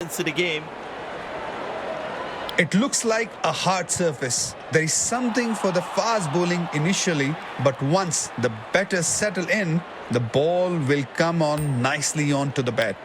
into the game. It looks like a hard surface. There is something for the fast bowling initially, but once the batters settle in, the ball will come on nicely onto the bat.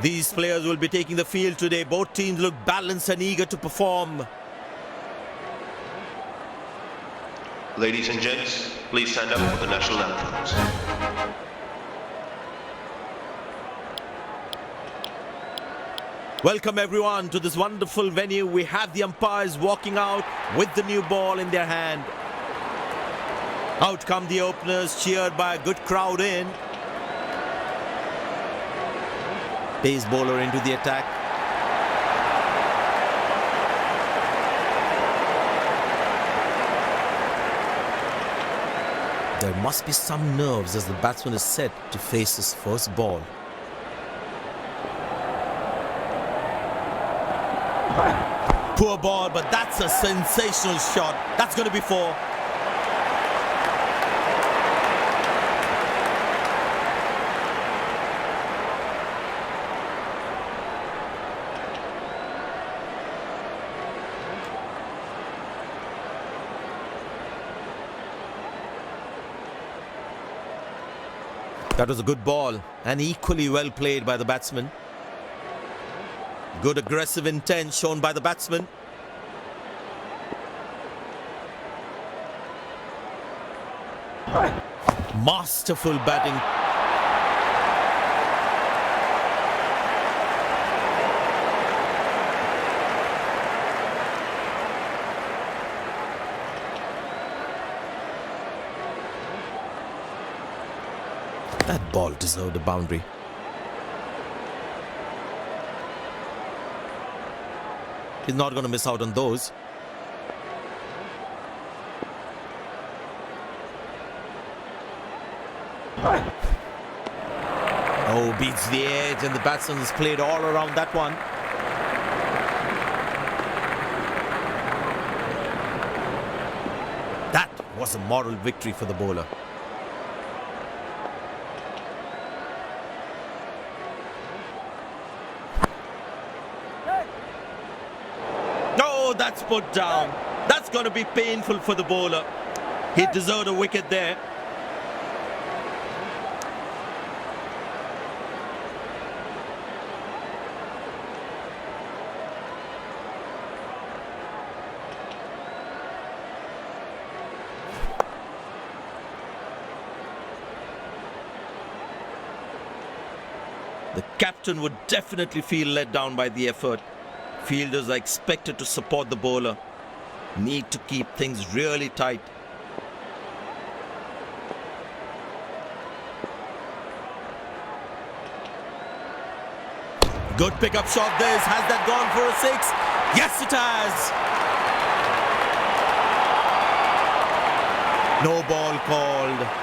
These players will be taking the field today. Both teams look balanced and eager to perform. Ladies and gents, please stand up for the national anthems. Welcome everyone to this wonderful venue. We have the umpires walking out with the new ball in their hand. Out come the openers, cheered by a good crowd in. Pace bowler into the attack. There must be some nerves as the batsman is set to face his first ball. Poor ball, but that's a sensational shot. That's going to be four. That was a good ball and equally well played by the batsman. Good aggressive intent shown by the batsman. Masterful batting. That ball deserved a boundary. He's not going to miss out on those. Oh, beats the edge and the batsman has played all around that one. That was a moral victory for the bowler. That's put down. That's going to be painful for the bowler. He deserved a wicket there. The captain would definitely feel let down by the effort. Fielders are expected to support the bowler. Need to keep things really tight. Good pickup shot this. Has that gone for a six? Yes, it has. No ball called.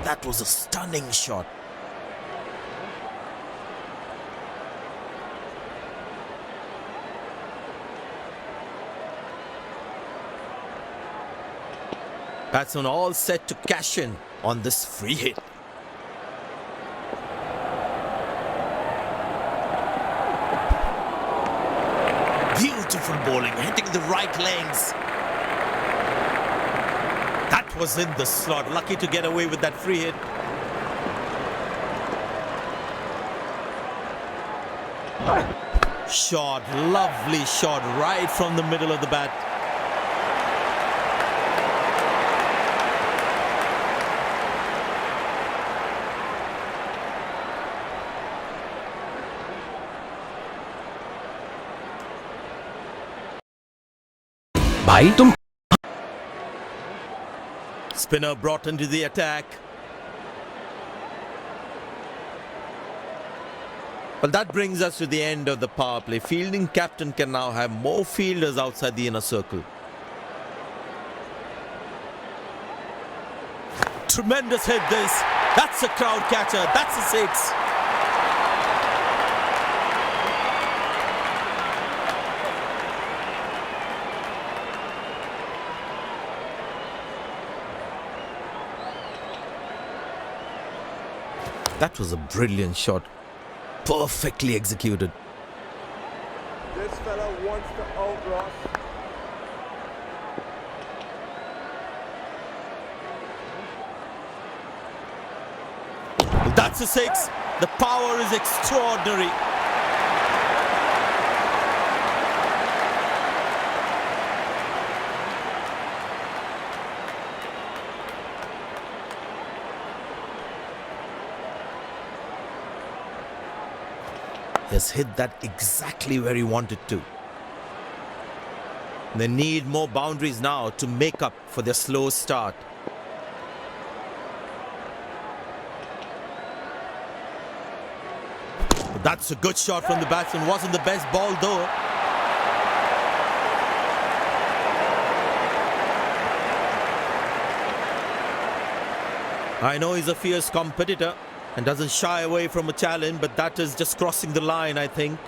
That was a stunning shot. Batsman all set to cash in on this free hit. Beautiful bowling, hitting the right legs. Was in the slot. Lucky to get away with that free hit. Shot, lovely shot right from the middle of the bat. भाई तुम Spinner brought into the attack. Well, that brings us to the end of the power play. Fielding captain can now have more fielders outside the inner circle. Tremendous hit this. That's a crowd catcher. That's a six. That was a brilliant shot. Perfectly executed. This fella wants to out Ross. That's a six. The power is extraordinary. He has hit that exactly where he wanted to. They need more boundaries now to make up for their slow start. But that's a good shot from the batsman. Wasn't the best ball though. I know he's a fierce competitor and doesn't shy away from a challenge, but that is just crossing the line, I think.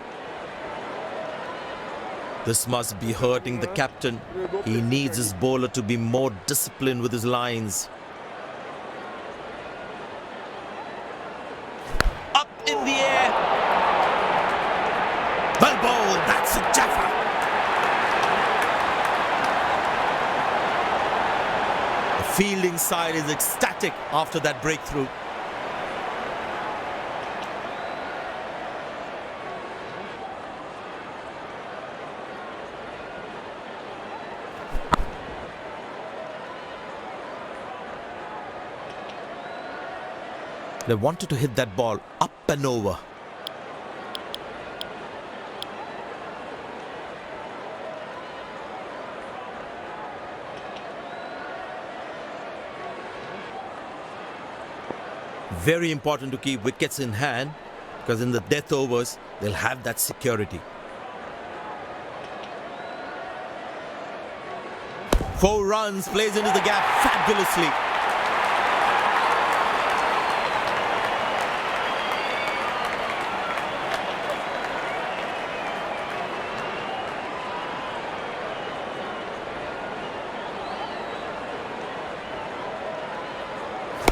This must be hurting the captain. He needs his bowler to be more disciplined with his lines. Up in the air. Well bowled. That's a jaffa. The fielding side is ecstatic after that breakthrough. They wanted to hit that ball up and over. Very important to keep wickets in hand, because in the death overs, they'll have that security. 4 runs, plays into the gap fabulously.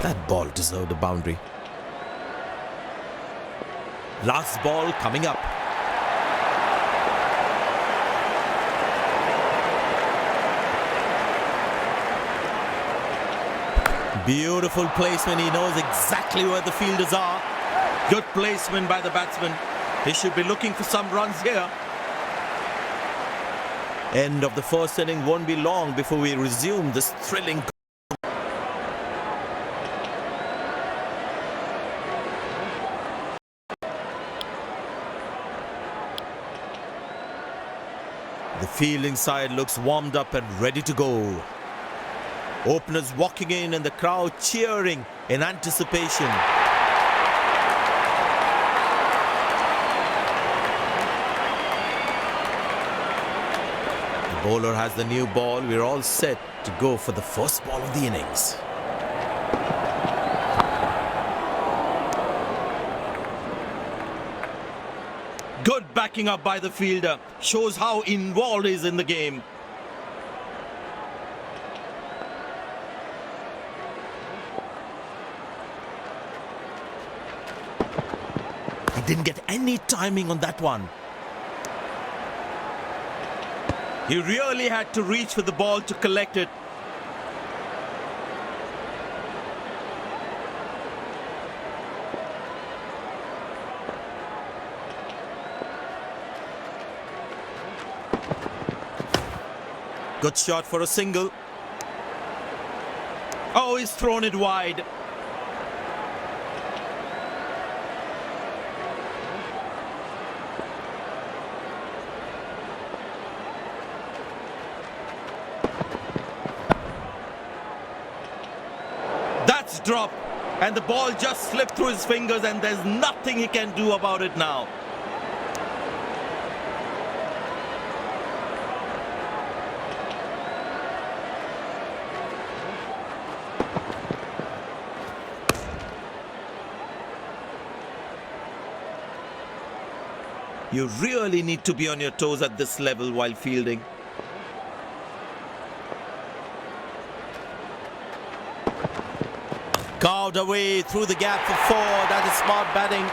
That ball deserved a boundary. Last ball coming up. Beautiful placement. He knows exactly where the fielders are. Good placement by the batsman. He should be looking for some runs here. End of the first inning won't be long before we resume this thrilling. The fielding side looks warmed up and ready to go. Openers walking in and the crowd cheering in anticipation. The bowler has the new ball. We're all set to go for the first ball of the innings. Good backing up by the fielder. Shows how involved he is in the game. He didn't get any timing on that one. He really had to reach for the ball to collect it. Good shot for a single. Oh, he's thrown it wide. That's dropped. And the ball just slipped through his fingers and there's nothing he can do about it now. You really need to be on your toes at this level while fielding. Carved away through the gap for 4. That is smart batting.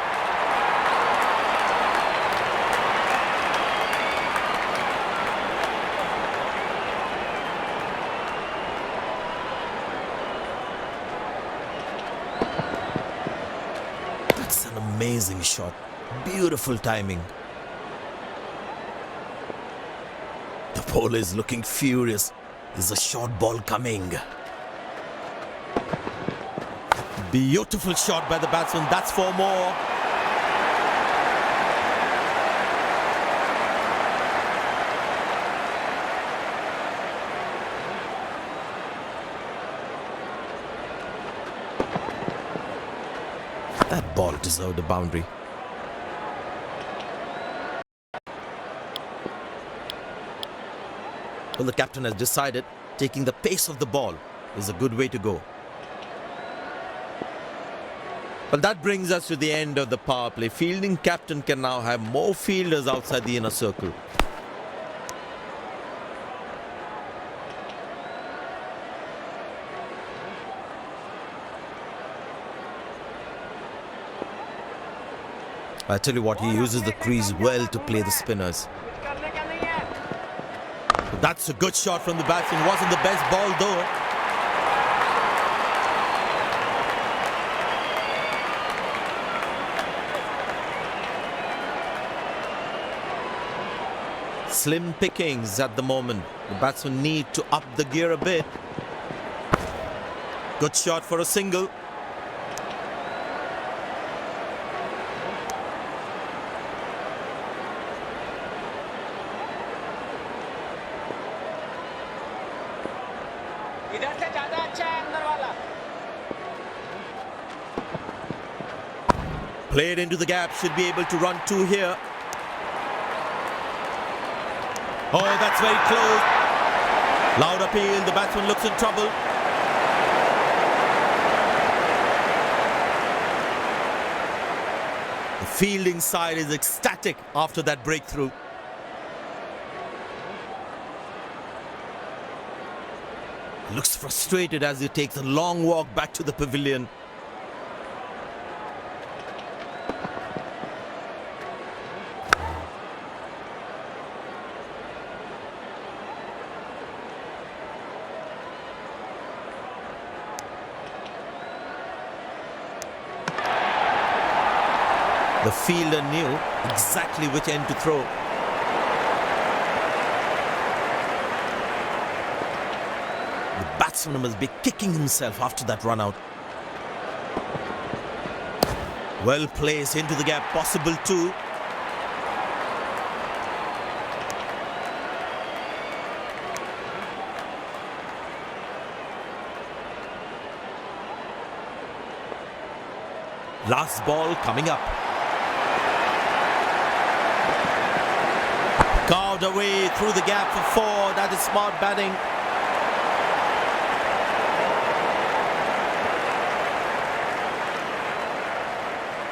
That's an amazing shot. Beautiful timing. The bowler is looking furious. There's a short ball coming. Beautiful shot by the batsman. That's 4 more. That ball deserved a boundary. Well, the captain has decided taking the pace of the ball is a good way to go. Well, that brings us to the end of the power play. Fielding captain can now have more fielders outside the inner circle. I tell you what, he uses the crease well to play the spinners. That's a good shot from the batsman. Wasn't the best ball though. Slim pickings at the moment. The batsmen need to up the gear a bit. Good shot for a single. Played into the gap, should be able to run 2 here. Oh, that's very close. Loud appeal, the batsman looks in trouble. The fielding side is ecstatic after that breakthrough. Looks frustrated as he takes a long walk back to the pavilion. The fielder knew exactly which end to throw. The batsman must be kicking himself after that run out. Well placed into the gap, possible 2. Last ball coming up. Carved away through the gap for 4. That is smart batting.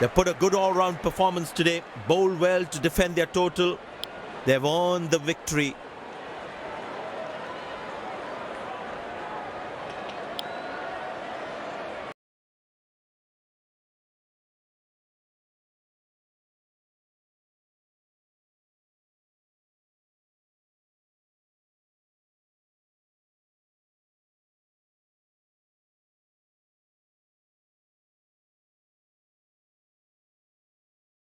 They put a good all-round performance today. Bowled well to defend their total. They've earned the victory.